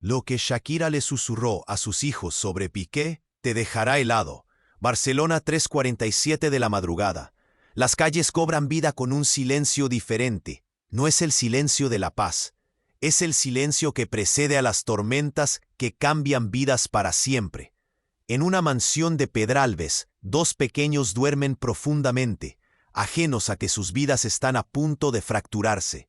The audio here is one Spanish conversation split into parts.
Lo que Shakira le susurró a sus hijos sobre Piqué te dejará helado. Barcelona 3:47 de la madrugada. Las calles cobran vida con un silencio diferente. No es el silencio de la paz. Es el silencio que precede a las tormentas que cambian vidas para siempre. En una mansión de Pedralbes, dos pequeños duermen profundamente, ajenos a que sus vidas están a punto de fracturarse.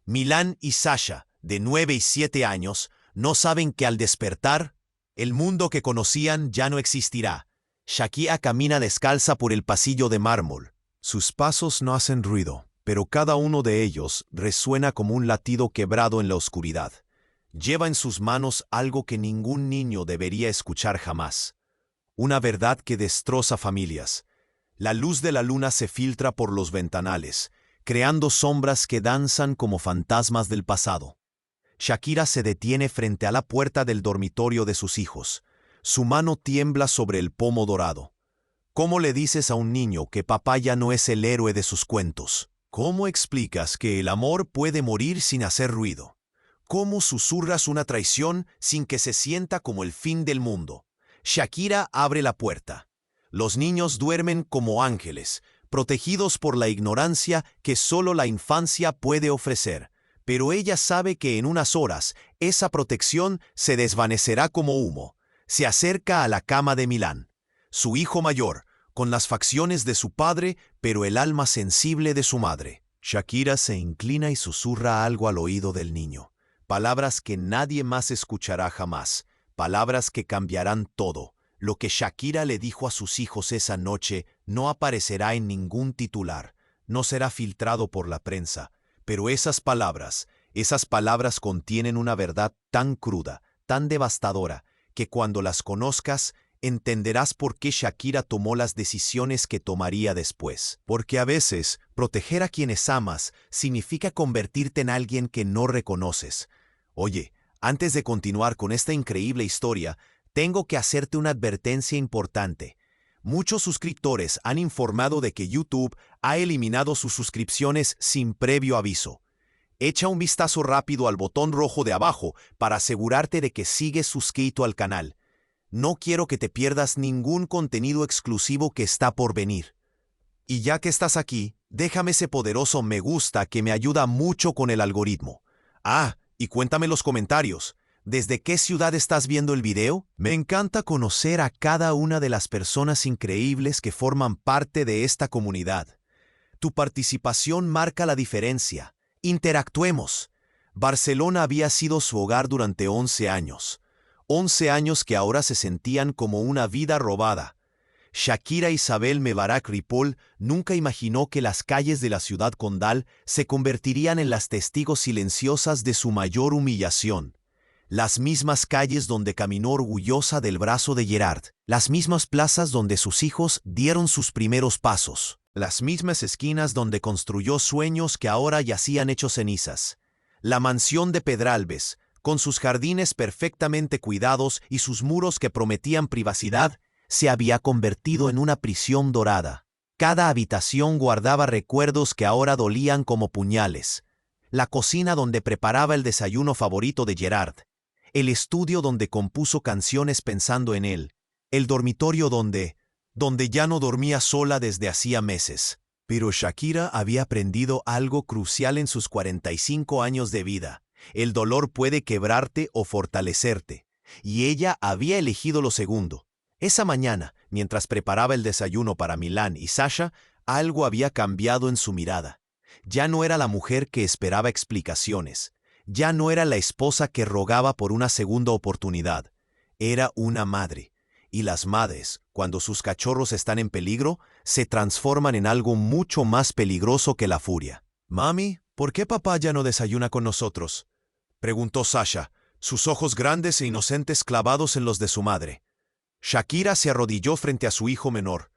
Milán y Sasha, de 9 y 7 años, no saben que al despertar, el mundo que conocían ya no existirá. Shakira camina descalza por el pasillo de mármol. Sus pasos no hacen ruido, pero cada uno de ellos resuena como un latido quebrado en la oscuridad. Lleva en sus manos algo que ningún niño debería escuchar jamás. Una verdad que destroza familias. La luz de la luna se filtra por los ventanales, creando sombras que danzan como fantasmas del pasado. Shakira se detiene frente a la puerta del dormitorio de sus hijos. Su mano tiembla sobre el pomo dorado. ¿Cómo le dices a un niño que papá ya no es el héroe de sus cuentos? ¿Cómo explicas que el amor puede morir sin hacer ruido? ¿Cómo susurras una traición sin que se sienta como el fin del mundo? Shakira abre la puerta. Los niños duermen como ángeles, protegidos por la ignorancia que solo la infancia puede ofrecer. Pero ella sabe que en unas horas esa protección se desvanecerá como humo. Se acerca a la cama de Milán. Su hijo mayor, con las facciones de su padre, pero el alma sensible de su madre. Shakira se inclina y susurra algo al oído del niño. Palabras que nadie más escuchará jamás. Palabras que cambiarán todo. Lo que Shakira le dijo a sus hijos esa noche no aparecerá en ningún titular. No será filtrado por la prensa. Pero esas palabras contienen una verdad tan cruda, tan devastadora, que cuando las conozcas, entenderás por qué Shakira tomó las decisiones que tomaría después. Porque a veces, proteger a quienes amas significa convertirte en alguien que no reconoces. Oye, antes de continuar con esta increíble historia, tengo que hacerte una advertencia importante. Muchos suscriptores han informado de que YouTube ha eliminado sus suscripciones sin previo aviso. Echa un vistazo rápido al botón rojo de abajo para asegurarte de que sigues suscrito al canal. No quiero que te pierdas ningún contenido exclusivo que está por venir. Y ya que estás aquí, déjame ese poderoso me gusta que me ayuda mucho con el algoritmo. Y cuéntame en los comentarios. ¿Desde qué ciudad estás viendo el video? Me encanta conocer a cada una de las personas increíbles que forman parte de esta comunidad. Tu participación marca la diferencia. Interactuemos. Barcelona había sido su hogar durante 11 años. 11 años que ahora se sentían como una vida robada. Shakira Isabel Mebarak Ripoll nunca imaginó que las calles de la ciudad condal se convertirían en las testigos silenciosas de su mayor humillación. Las mismas calles donde caminó orgullosa del brazo de Gerard, las mismas plazas donde sus hijos dieron sus primeros pasos, las mismas esquinas donde construyó sueños que ahora yacían hechos cenizas. La mansión de Pedralbes, con sus jardines perfectamente cuidados y sus muros que prometían privacidad, se había convertido en una prisión dorada. Cada habitación guardaba recuerdos que ahora dolían como puñales. La cocina donde preparaba el desayuno favorito de Gerard, el estudio donde compuso canciones pensando en él, el dormitorio donde ya no dormía sola desde hacía meses. Pero Shakira había aprendido algo crucial en sus 45 años de vida. El dolor puede quebrarte o fortalecerte. Y ella había elegido lo segundo. Esa mañana, mientras preparaba el desayuno para Milán y Sasha, algo había cambiado en su mirada. Ya no era la mujer que esperaba explicaciones. Ya no era la esposa que rogaba por una segunda oportunidad. Era una madre. Y las madres, cuando sus cachorros están en peligro, se transforman en algo mucho más peligroso que la furia. «Mami, ¿por qué papá ya no desayuna con nosotros?», preguntó Sasha, sus ojos grandes e inocentes clavados en los de su madre. Shakira se arrodilló frente a su hijo menor.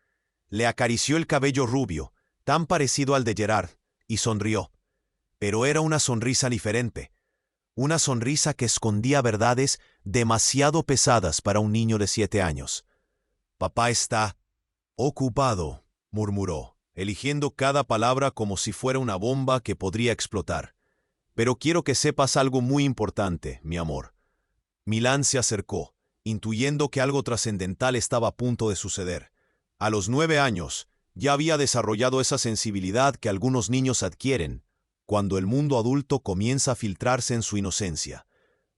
Le acarició el cabello rubio, tan parecido al de Gerard, y sonrió. Pero era una sonrisa diferente. Una sonrisa que escondía verdades demasiado pesadas para un niño de 7 años. «Papá está ocupado», murmuró, eligiendo cada palabra como si fuera una bomba que podría explotar. «Pero quiero que sepas algo muy importante, mi amor. Milán se acercó, intuyendo que algo trascendental estaba a punto de suceder. A los 9 años, ya había desarrollado esa sensibilidad que algunos niños adquieren cuando el mundo adulto comienza a filtrarse en su inocencia.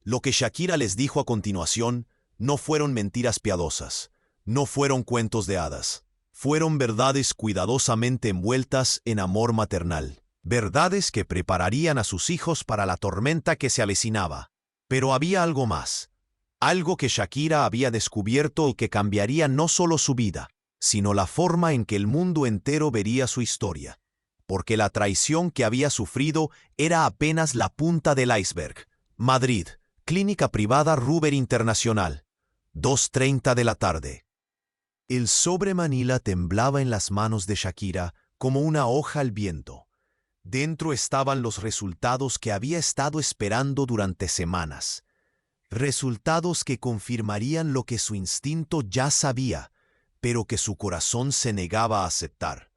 Lo que Shakira les dijo a continuación no fueron mentiras piadosas, no fueron cuentos de hadas. Fueron verdades cuidadosamente envueltas en amor maternal. Verdades que prepararían a sus hijos para la tormenta que se avecinaba. Pero había algo más. Algo que Shakira había descubierto y que cambiaría no solo su vida, sino la forma en que el mundo entero vería su historia. Porque la traición que había sufrido era apenas la punta del iceberg. Madrid, Clínica Privada Ruber Internacional, 2:30 de la tarde. El sobre Manila temblaba en las manos de Shakira como una hoja al viento. Dentro estaban los resultados que había estado esperando durante semanas. Resultados que confirmarían lo que su instinto ya sabía, pero que su corazón se negaba a aceptar.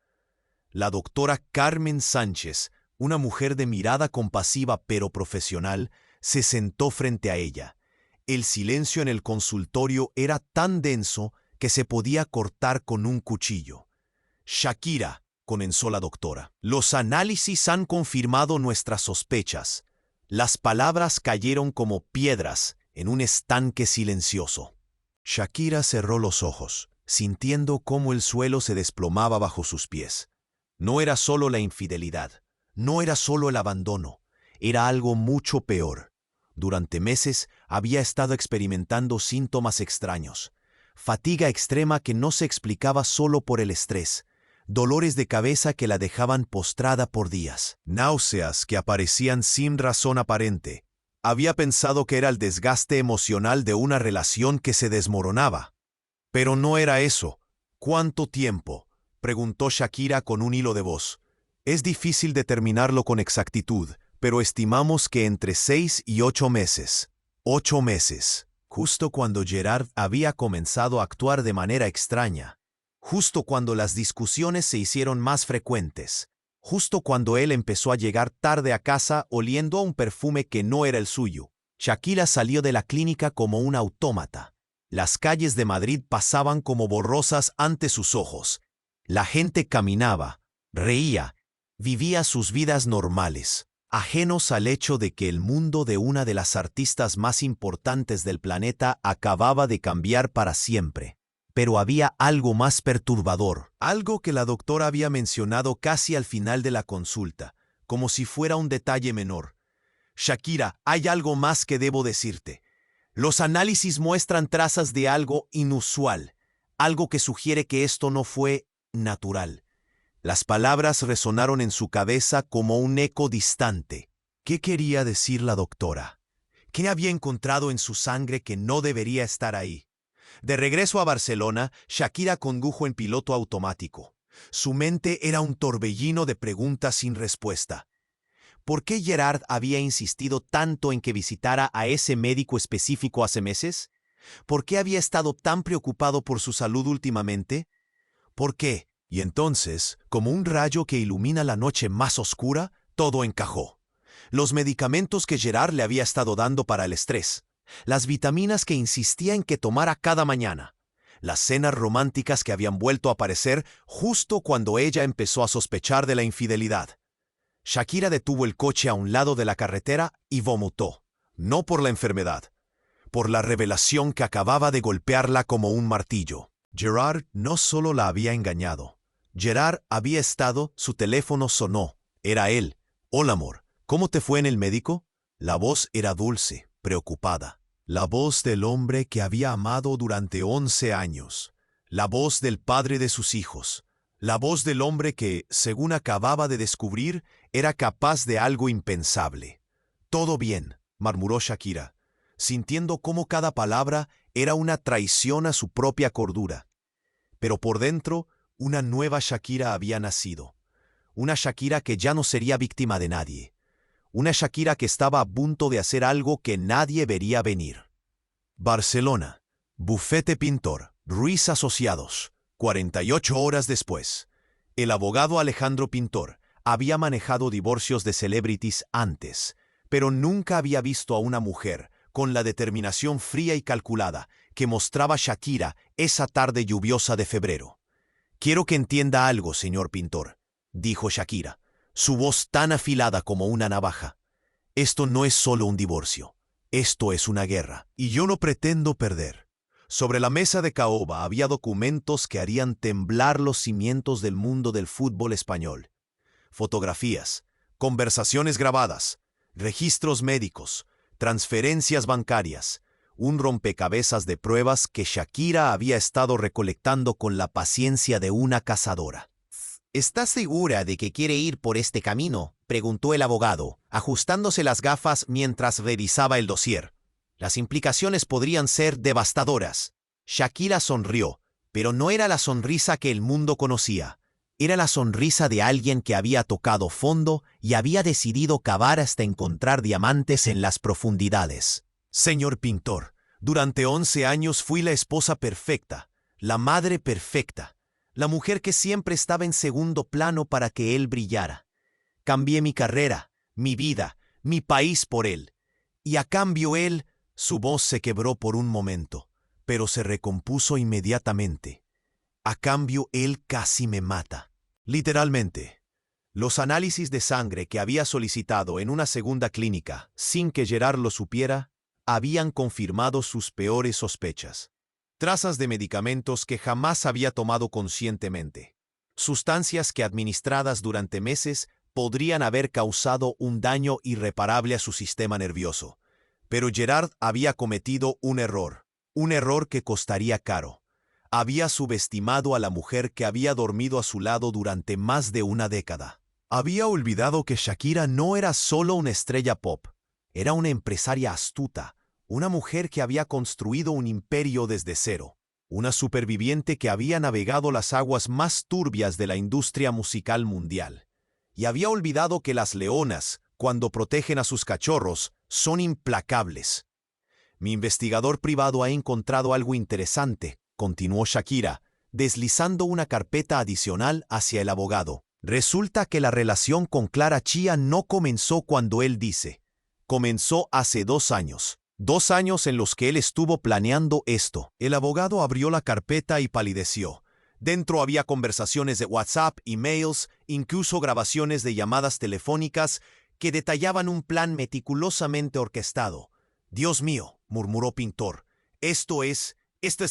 La doctora Carmen Sánchez, una mujer de mirada compasiva pero profesional, se sentó frente a ella. El silencio en el consultorio era tan denso que se podía cortar con un cuchillo. Shakira, comenzó la doctora, los análisis han confirmado nuestras sospechas. Las palabras cayeron como piedras en un estanque silencioso. Shakira cerró los ojos, sintiendo cómo el suelo se desplomaba bajo sus pies. No era solo la infidelidad, no era solo el abandono, era algo mucho peor. Durante meses había estado experimentando síntomas extraños. Fatiga extrema que no se explicaba solo por el estrés, dolores de cabeza que la dejaban postrada por días, náuseas que aparecían sin razón aparente. Había pensado que era el desgaste emocional de una relación que se desmoronaba. Pero no era eso. ¿Cuánto tiempo?, preguntó Shakira con un hilo de voz. Es difícil determinarlo con exactitud, pero estimamos que entre 6 y 8 meses. 8 meses. Justo cuando Gerard había comenzado a actuar de manera extraña, justo cuando las discusiones se hicieron más frecuentes, justo cuando él empezó a llegar tarde a casa oliendo a un perfume que no era el suyo. Shakira salió de la clínica como un autómata. Las calles de Madrid pasaban como borrosas ante sus ojos. La gente caminaba, reía, vivía sus vidas normales, ajenos al hecho de que el mundo de una de las artistas más importantes del planeta acababa de cambiar para siempre. Pero había algo más perturbador, algo que la doctora había mencionado casi al final de la consulta, como si fuera un detalle menor. Shakira, hay algo más que debo decirte. Los análisis muestran trazas de algo inusual, algo que sugiere que esto no fue natural. Las palabras resonaron en su cabeza como un eco distante. ¿Qué quería decir la doctora? ¿Qué había encontrado en su sangre que no debería estar ahí? De regreso a Barcelona, Shakira condujo en piloto automático. Su mente era un torbellino de preguntas sin respuesta. ¿Por qué Gerard había insistido tanto en que visitara a ese médico específico hace meses? ¿Por qué había estado tan preocupado por su salud últimamente? ¿Por qué? Y entonces, como un rayo que ilumina la noche más oscura, todo encajó. Los medicamentos que Gerard le había estado dando para el estrés, las vitaminas que insistía en que tomara cada mañana, las cenas románticas que habían vuelto a aparecer justo cuando ella empezó a sospechar de la infidelidad. Shakira detuvo el coche a un lado de la carretera y vomitó, no por la enfermedad, por la revelación que acababa de golpearla como un martillo. Gerard no solo la había engañado. Gerard había estado, su teléfono sonó. Era él. Hola, amor. ¿Cómo te fue en el médico? La voz era dulce, preocupada. La voz del hombre que había amado durante 11 años. La voz del padre de sus hijos. La voz del hombre que, según acababa de descubrir, era capaz de algo impensable. Todo bien, murmuró Shakira, sintiendo cómo cada palabra era una traición a su propia cordura. Pero por dentro, una nueva Shakira había nacido. Una Shakira que ya no sería víctima de nadie. Una Shakira que estaba a punto de hacer algo que nadie vería venir. Barcelona. Bufete Pintor. Ruiz Asociados. 48 horas después. El abogado Alejandro Pintor había manejado divorcios de celebrities antes, pero nunca había visto a una mujer con la determinación fría y calculada que mostraba Shakira esa tarde lluviosa de febrero. «Quiero que entienda algo, señor pintor», dijo Shakira, su voz tan afilada como una navaja. «Esto no es solo un divorcio. Esto es una guerra, y yo no pretendo perder». Sobre la mesa de caoba había documentos que harían temblar los cimientos del mundo del fútbol español. Fotografías, conversaciones grabadas, registros médicos, transferencias bancarias, un rompecabezas de pruebas que Shakira había estado recolectando con la paciencia de una cazadora. ¿Estás segura de que quiere ir por este camino?, preguntó el abogado, ajustándose las gafas mientras revisaba el dossier. Las implicaciones podrían ser devastadoras. Shakira sonrió, pero no era la sonrisa que el mundo conocía. Era la sonrisa de alguien que había tocado fondo y había decidido cavar hasta encontrar diamantes en las profundidades. «Señor pintor, durante 11 años fui la esposa perfecta, la madre perfecta, la mujer que siempre estaba en segundo plano para que él brillara. Cambié mi carrera, mi vida, mi país por él. Y a cambio él...» Su voz se quebró por un momento, pero se recompuso inmediatamente. «A cambio él casi me mata». Literalmente. Los análisis de sangre que había solicitado en una segunda clínica, sin que Gerard lo supiera, habían confirmado sus peores sospechas. Trazas de medicamentos que jamás había tomado conscientemente. Sustancias que administradas durante meses podrían haber causado un daño irreparable a su sistema nervioso. Pero Gerard había cometido un error que costaría caro. Había subestimado a la mujer que había dormido a su lado durante más de una década. Había olvidado que Shakira no era solo una estrella pop, era una empresaria astuta, una mujer que había construido un imperio desde cero, una superviviente que había navegado las aguas más turbias de la industria musical mundial. Y había olvidado que las leonas, cuando protegen a sus cachorros, son implacables. «Mi investigador privado ha encontrado algo interesante», continuó Shakira, deslizando una carpeta adicional hacia el abogado. «Resulta que la relación con Clara Chía no comenzó cuando él dice. Comenzó hace 2 años. 2 años en los que él estuvo planeando esto». El abogado abrió la carpeta y palideció. Dentro había conversaciones de WhatsApp, emails, incluso grabaciones de llamadas telefónicas que detallaban un plan meticulosamente orquestado. «Dios mío», murmuró Pintor, Esto es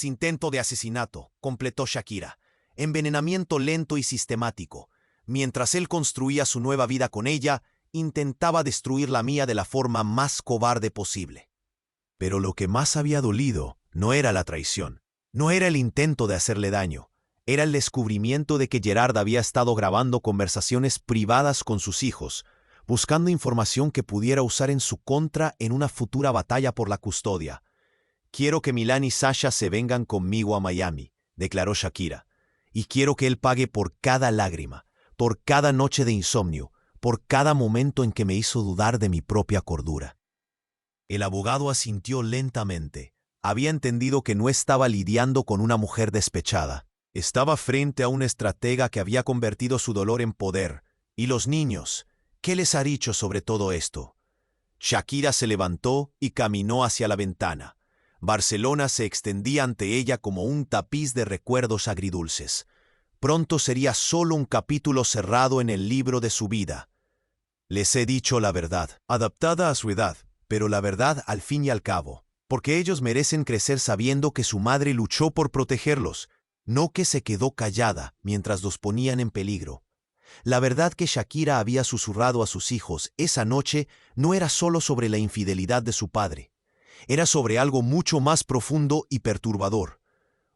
intento de asesinato», completó Shakira. «Envenenamiento lento y sistemático. Mientras él construía su nueva vida con ella, intentaba destruir la mía de la forma más cobarde posible». Pero lo que más había dolido no era la traición, no era el intento de hacerle daño, era el descubrimiento de que Gerard había estado grabando conversaciones privadas con sus hijos, buscando información que pudiera usar en su contra en una futura batalla por la custodia. «Quiero que Milán y Sasha se vengan conmigo a Miami», declaró Shakira, «y quiero que él pague por cada lágrima, por cada noche de insomnio, por cada momento en que me hizo dudar de mi propia cordura». El abogado asintió lentamente. Había entendido que no estaba lidiando con una mujer despechada. Estaba frente a una estratega que había convertido su dolor en poder. ¿Y los niños? ¿Qué les ha dicho sobre todo esto? Shakira se levantó y caminó hacia la ventana. Barcelona se extendía ante ella como un tapiz de recuerdos agridulces. Pronto sería solo un capítulo cerrado en el libro de su vida. «Les he dicho la verdad, adaptada a su edad, pero la verdad al fin y al cabo, porque ellos merecen crecer sabiendo que su madre luchó por protegerlos, no que se quedó callada mientras los ponían en peligro». La verdad que Shakira había susurrado a sus hijos esa noche no era solo sobre la infidelidad de su padre. Era sobre algo mucho más profundo y perturbador.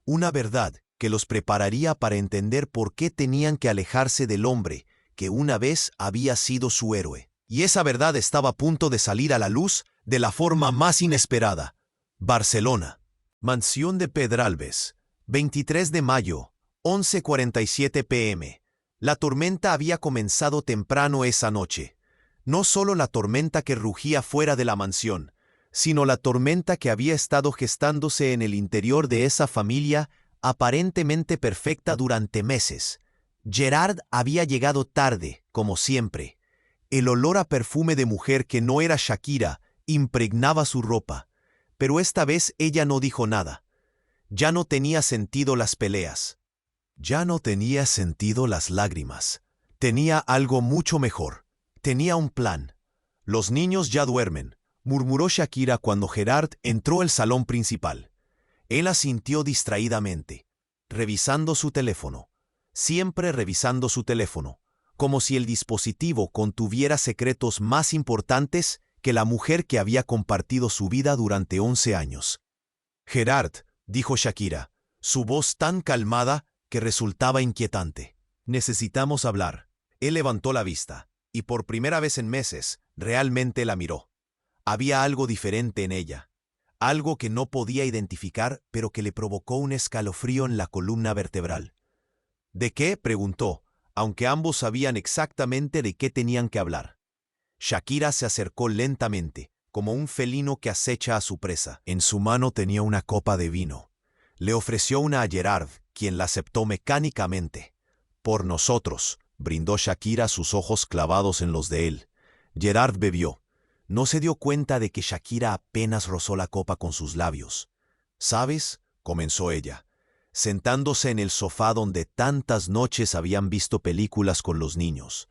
Una verdad que los prepararía para entender por qué tenían que alejarse del hombre que una vez había sido su héroe. Y esa verdad estaba a punto de salir a la luz de la forma más inesperada. Barcelona. Mansión de Pedralbes. 23 de mayo, 11:47 p.m. La tormenta había comenzado temprano esa noche. No solo la tormenta que rugía fuera de la mansión, sino la tormenta que había estado gestándose en el interior de esa familia aparentemente perfecta durante meses. Gerard había llegado tarde, como siempre. El olor a perfume de mujer que no era Shakira impregnaba su ropa. Pero esta vez ella no dijo nada. Ya no tenía sentido las peleas. Ya no tenía sentido las lágrimas. Tenía algo mucho mejor. Tenía un plan. Los niños ya duermen, murmuró Shakira cuando Gerard entró al salón principal. Él asintió distraídamente, revisando su teléfono. Siempre revisando su teléfono, como si el dispositivo contuviera secretos más importantes que la mujer que había compartido su vida durante 11 años. Gerard, dijo Shakira, su voz tan calmada que resultaba inquietante. Necesitamos hablar. Él levantó la vista, y por primera vez en meses, realmente la miró. Había algo diferente en ella. Algo que no podía identificar, pero que le provocó un escalofrío en la columna vertebral. ¿De qué?, preguntó, aunque ambos sabían exactamente de qué tenían que hablar. Shakira se acercó lentamente, como un felino que acecha a su presa. En su mano tenía una copa de vino. Le ofreció una a Gerard, quien la aceptó mecánicamente. Por nosotros, brindó Shakira, sus ojos clavados en los de él. Gerard bebió. No se dio cuenta de que Shakira apenas rozó la copa con sus labios. ¿Sabes?, comenzó ella, sentándose en el sofá donde tantas noches habían visto películas con los niños.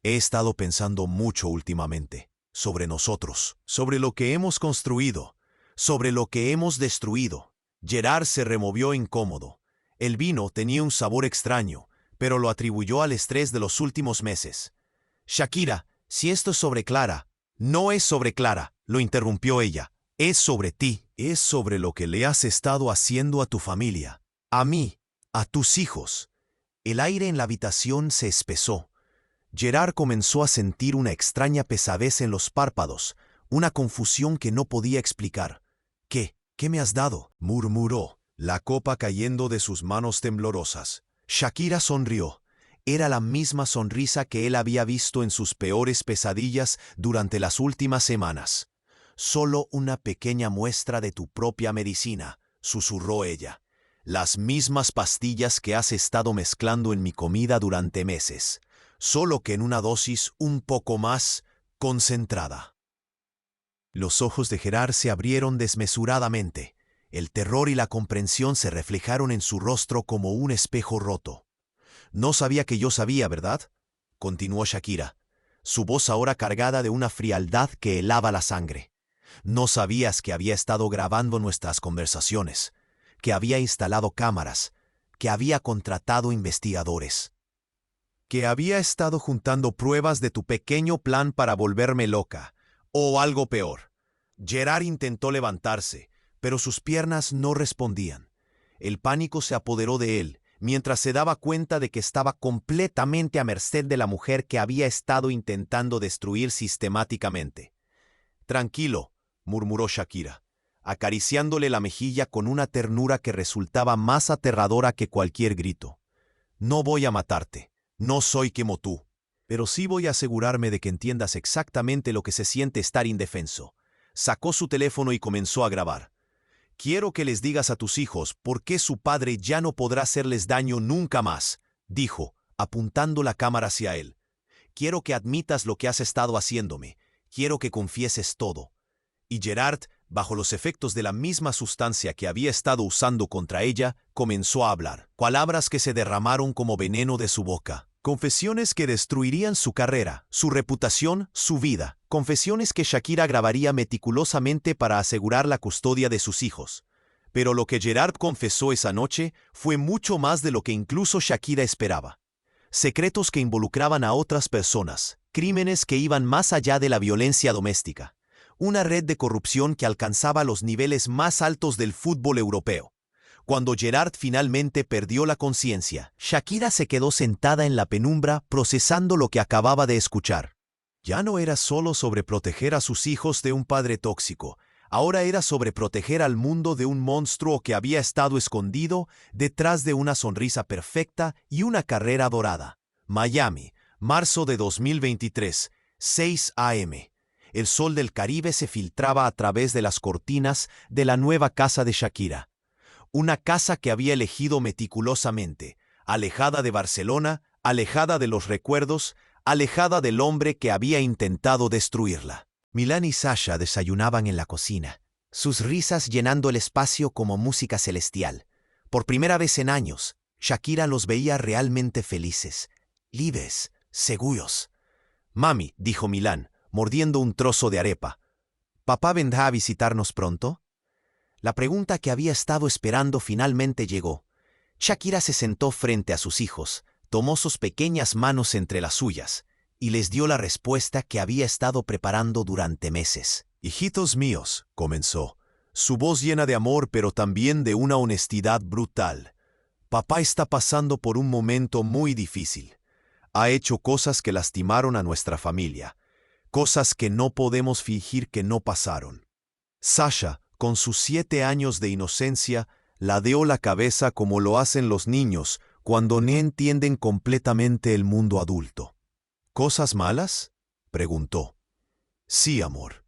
He estado pensando mucho últimamente, sobre nosotros, sobre lo que hemos construido, sobre lo que hemos destruido. Gerard se removió incómodo. El vino tenía un sabor extraño, pero lo atribuyó al estrés de los últimos meses. Shakira, si esto es sobre Clara, no es sobre Clara, lo interrumpió ella. Es sobre ti, es sobre lo que le has estado haciendo a tu familia. A mí, a tus hijos. El aire en la habitación se espesó. Gerard comenzó a sentir una extraña pesadez en los párpados, una confusión que no podía explicar. ¿Qué me has dado?, murmuró, la copa cayendo de sus manos temblorosas. Shakira sonrió. Era la misma sonrisa que él había visto en sus peores pesadillas durante las últimas semanas. Solo una pequeña muestra de tu propia medicina, susurró ella. Las mismas pastillas que has estado mezclando en mi comida durante meses, solo que en una dosis un poco más concentrada. Los ojos de Gerard se abrieron desmesuradamente. El terror y la comprensión se reflejaron en su rostro como un espejo roto. No sabía que yo sabía, ¿verdad?, continuó Shakira, su voz ahora cargada de una frialdad que helaba la sangre. No sabías que había estado grabando nuestras conversaciones, que había instalado cámaras, que había contratado investigadores, que había estado juntando pruebas de tu pequeño plan para volverme loca, o algo peor. Gerard intentó levantarse, pero sus piernas no respondían. El pánico se apoderó de él, mientras se daba cuenta de que estaba completamente a merced de la mujer que había estado intentando destruir sistemáticamente. Tranquilo, murmuró Shakira, acariciándole la mejilla con una ternura que resultaba más aterradora que cualquier grito. No voy a matarte, no soy como tú, pero sí voy a asegurarme de que entiendas exactamente lo que se siente estar indefenso. Sacó su teléfono y comenzó a grabar. Quiero que les digas a tus hijos por qué su padre ya no podrá hacerles daño nunca más, dijo, apuntando la cámara hacia él. Quiero que admitas lo que has estado haciéndome. Quiero que confieses todo. Y Gerard, bajo los efectos de la misma sustancia que había estado usando contra ella, comenzó a hablar. Palabras que se derramaron como veneno de su boca. Confesiones que destruirían su carrera, su reputación, su vida. Confesiones que Shakira grabaría meticulosamente para asegurar la custodia de sus hijos. Pero lo que Gerard confesó esa noche fue mucho más de lo que incluso Shakira esperaba. Secretos que involucraban a otras personas, crímenes que iban más allá de la violencia doméstica. Una red de corrupción que alcanzaba los niveles más altos del fútbol europeo. Cuando Gerard finalmente perdió la conciencia, Shakira se quedó sentada en la penumbra procesando lo que acababa de escuchar. Ya no era solo sobre proteger a sus hijos de un padre tóxico, ahora era sobre proteger al mundo de un monstruo que había estado escondido detrás de una sonrisa perfecta y una carrera dorada. Miami, marzo de 2023, 6 a.m. El sol del Caribe se filtraba a través de las cortinas de la nueva casa de Shakira. Una casa que había elegido meticulosamente, alejada de Barcelona, alejada de los recuerdos, alejada del hombre que había intentado destruirla. Milán y Sasha desayunaban en la cocina. sus risas llenando el espacio como música celestial. Por primera vez en años, Shakira los veía realmente felices, libres, seguros. «Mami», dijo Milán, mordiendo un trozo de arepa, «¿papá vendrá a visitarnos pronto?» La pregunta que había estado esperando finalmente llegó. Shakira se sentó frente a sus hijos, tomó sus pequeñas manos entre las suyas y les dio la respuesta que había estado preparando durante meses. «Hijitos míos», comenzó, su voz llena de amor pero también de una honestidad brutal. «Papá está pasando por un momento muy difícil. Ha hecho cosas que lastimaron a nuestra familia, cosas que no podemos fingir que no pasaron. Sasha, con sus 7 años de inocencia, ladeó la cabeza como lo hacen los niños cuando no entienden completamente el mundo adulto». «¿Cosas malas?», preguntó. «Sí, amor.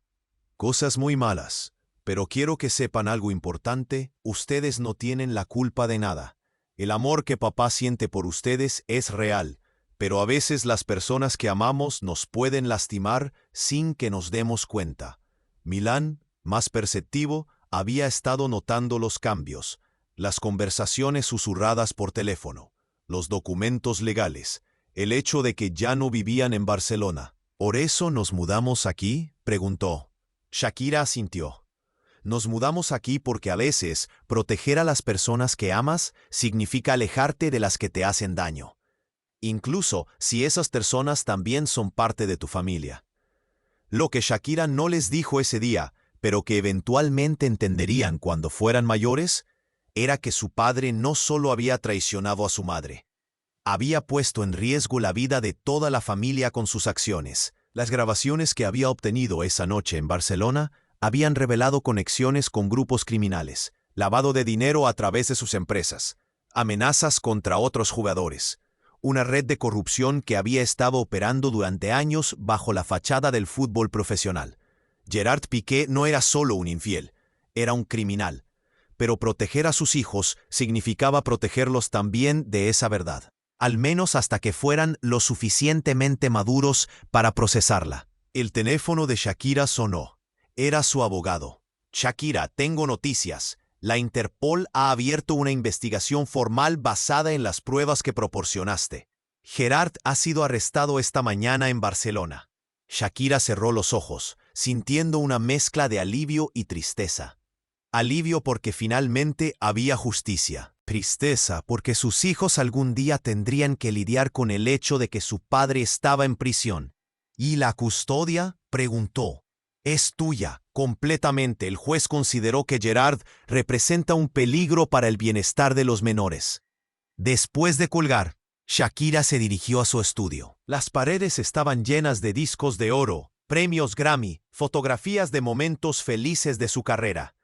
Cosas muy malas. Pero quiero que sepan algo importante, ustedes no tienen la culpa de nada. El amor que papá siente por ustedes es real, pero a veces las personas que amamos nos pueden lastimar sin que nos demos cuenta». Milán, más perceptivo, había estado notando los cambios, las conversaciones susurradas por teléfono, los documentos legales, el hecho de que ya no vivían en Barcelona. «¿Por eso nos mudamos aquí?», preguntó. Shakira asintió. «Nos mudamos aquí porque a veces proteger a las personas que amas significa alejarte de las que te hacen daño, incluso si esas personas también son parte de tu familia». Lo que Shakira no les dijo ese día, pero que eventualmente entenderían cuando fueran mayores, era que su padre no solo había traicionado a su madre, había puesto en riesgo la vida de toda la familia con sus acciones. Las grabaciones que había obtenido esa noche en Barcelona habían revelado conexiones con grupos criminales, lavado de dinero a través de sus empresas, amenazas contra otros jugadores, una red de corrupción que había estado operando durante años bajo la fachada del fútbol profesional. Gerard Piqué no era solo un infiel, era un criminal, pero proteger a sus hijos significaba protegerlos también de esa verdad, al menos hasta que fueran lo suficientemente maduros para procesarla. El teléfono de Shakira sonó. Era su abogado. «Shakira, tengo noticias. La Interpol ha abierto una investigación formal basada en las pruebas que proporcionaste. Gerard ha sido arrestado esta mañana en Barcelona». Shakira cerró los ojos, sintiendo una mezcla de alivio y tristeza. Alivio porque finalmente había justicia. Tristeza porque sus hijos algún día tendrían que lidiar con el hecho de que su padre estaba en prisión. «¿Y la custodia?», preguntó. «Es tuya, completamente». El juez consideró que Gerard representa un peligro para el bienestar de los menores. Después de colgar, Shakira se dirigió a su estudio. Las paredes estaban llenas de discos de oro, premios Grammy, fotografías de momentos felices de su carrera.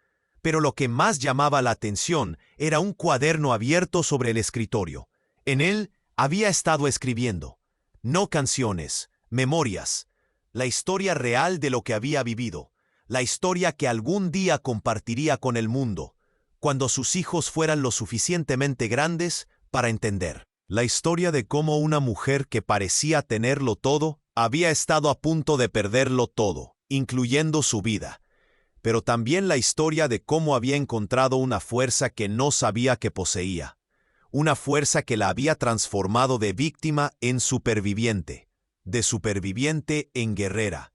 Pero lo que más llamaba la atención era un cuaderno abierto sobre el escritorio. En él había estado escribiendo, no canciones, memorias, la historia real de lo que había vivido, la historia que algún día compartiría con el mundo, cuando sus hijos fueran lo suficientemente grandes para entender. La historia de cómo una mujer que parecía tenerlo todo había estado a punto de perderlo todo, incluyendo su vida. Pero también la historia de cómo había encontrado una fuerza que no sabía que poseía, una fuerza que la había transformado de víctima en superviviente, de superviviente en guerrera.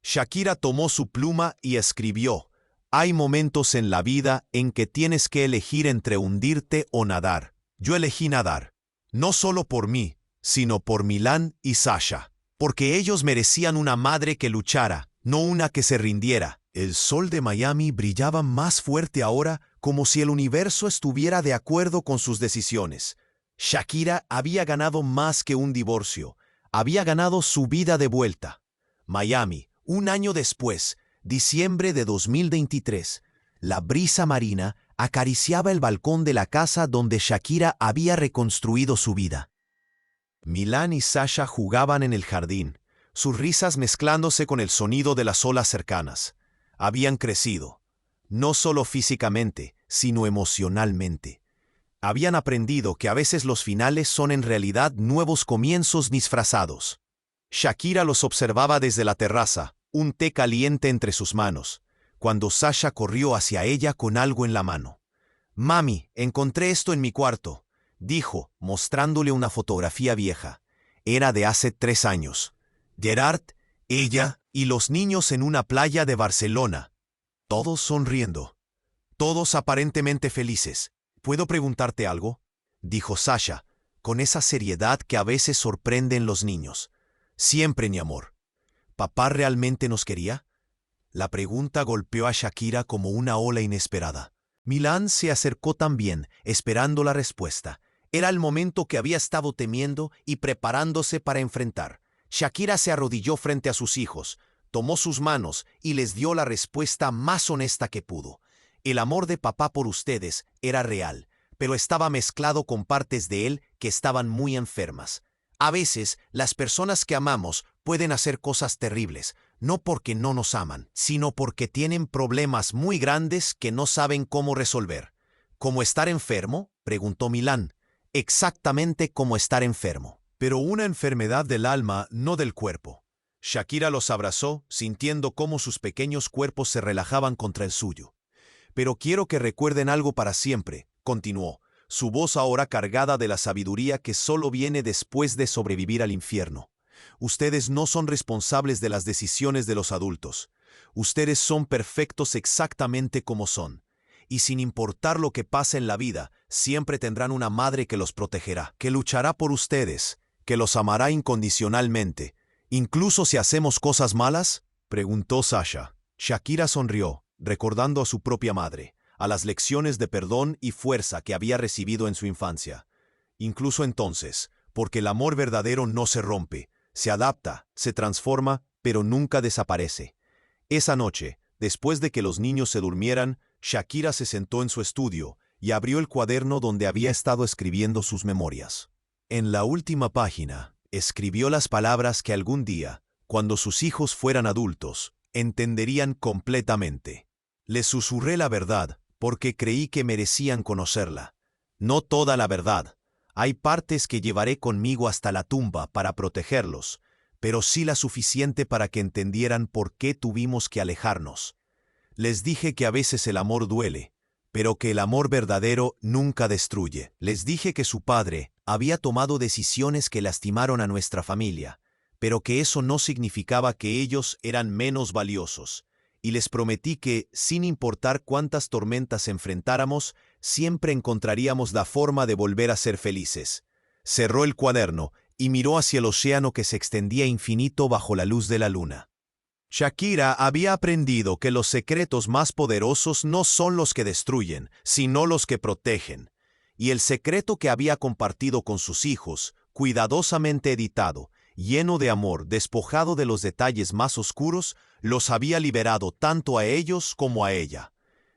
Shakira tomó su pluma y escribió: «Hay momentos en la vida en que tienes que elegir entre hundirte o nadar. Yo elegí nadar, no solo por mí, sino por Milán y Sasha, porque ellos merecían una madre que luchara, no una que se rindiera». El sol de Miami brillaba más fuerte ahora, como si el universo estuviera de acuerdo con sus decisiones. Shakira había ganado más que un divorcio, había ganado su vida de vuelta. Miami, un año después, diciembre de 2023, la brisa marina acariciaba el balcón de la casa donde Shakira había reconstruido su vida. Milán y Sasha jugaban en el jardín, sus risas mezclándose con el sonido de las olas cercanas. Habían crecido, no solo físicamente, sino emocionalmente. Habían aprendido que a veces los finales son en realidad nuevos comienzos disfrazados. Shakira los observaba desde la terraza, un té caliente entre sus manos, cuando Sasha corrió hacia ella con algo en la mano. «Mami, encontré esto en mi cuarto», dijo, mostrándole una fotografía vieja. Era de hace 3 años. Gerard, ella y los niños en una playa de Barcelona. Todos sonriendo. Todos aparentemente felices. ¿Puedo preguntarte algo?, dijo Sasha, con esa seriedad que a veces sorprende en los niños. Siempre, mi amor. ¿Papá realmente nos quería? La pregunta golpeó a Shakira como una ola inesperada. Milán se acercó también, esperando la respuesta. Era el momento que había estado temiendo y preparándose para enfrentar. Shakira se arrodilló frente a sus hijos, tomó sus manos y les dio la respuesta más honesta que pudo. El amor de papá por ustedes era real, pero estaba mezclado con partes de él que estaban muy enfermas. A veces, las personas que amamos pueden hacer cosas terribles, no porque no nos aman, sino porque tienen problemas muy grandes que no saben cómo resolver. ¿Cómo estar enfermo?, preguntó Milán. Exactamente como estar enfermo. Pero una enfermedad del alma, no del cuerpo. Shakira los abrazó, sintiendo cómo sus pequeños cuerpos se relajaban contra el suyo. Pero quiero que recuerden algo para siempre, continuó, su voz ahora cargada de la sabiduría que solo viene después de sobrevivir al infierno. Ustedes no son responsables de las decisiones de los adultos. Ustedes son perfectos exactamente como son. Y sin importar lo que pase en la vida, siempre tendrán una madre que los protegerá, que luchará por ustedes, que los amará incondicionalmente. ¿Incluso si hacemos cosas malas?, preguntó Sasha. Shakira sonrió, recordando a su propia madre, a las lecciones de perdón y fuerza que había recibido en su infancia. Incluso entonces, porque el amor verdadero no se rompe, se adapta, se transforma, pero nunca desaparece. Esa noche, después de que los niños se durmieran, Shakira se sentó en su estudio y abrió el cuaderno donde había estado escribiendo sus memorias. En la última página, escribió las palabras que algún día, cuando sus hijos fueran adultos, entenderían completamente. Les susurré la verdad porque creí que merecían conocerla. No toda la verdad. Hay partes que llevaré conmigo hasta la tumba para protegerlos, pero sí la suficiente para que entendieran por qué tuvimos que alejarnos. Les dije que a veces el amor duele, pero que el amor verdadero nunca destruye. Les dije que su padre había tomado decisiones que lastimaron a nuestra familia, pero que eso no significaba que ellos eran menos valiosos. Y les prometí que, sin importar cuántas tormentas enfrentáramos, siempre encontraríamos la forma de volver a ser felices. Cerró el cuaderno y miró hacia el océano que se extendía infinito bajo la luz de la luna. Shakira había aprendido que los secretos más poderosos no son los que destruyen, sino los que protegen. Y el secreto que había compartido con sus hijos, cuidadosamente editado, lleno de amor, despojado de los detalles más oscuros, los había liberado tanto a ellos como a ella.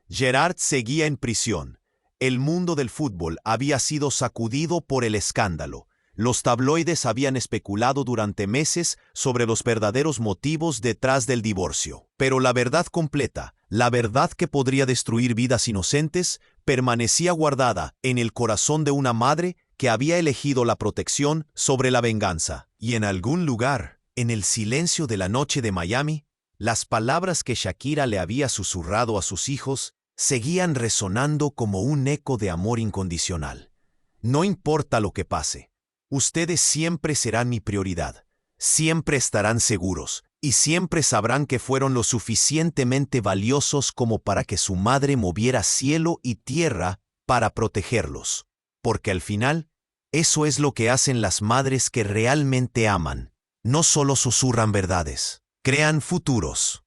Gerard seguía en prisión. El mundo del fútbol había sido sacudido por el escándalo. Los tabloides habían especulado durante meses sobre los verdaderos motivos detrás del divorcio. Pero la verdad completa, la verdad que podría destruir vidas inocentes, permanecía guardada en el corazón de una madre que había elegido la protección sobre la venganza. Y en algún lugar, en el silencio de la noche de Miami, las palabras que Shakira le había susurrado a sus hijos seguían resonando como un eco de amor incondicional. No importa lo que pase, ustedes siempre serán mi prioridad, siempre estarán seguros y siempre sabrán que fueron lo suficientemente valiosos como para que su madre moviera cielo y tierra para protegerlos. Porque al final, eso es lo que hacen las madres que realmente aman. No solo susurran verdades, crean futuros.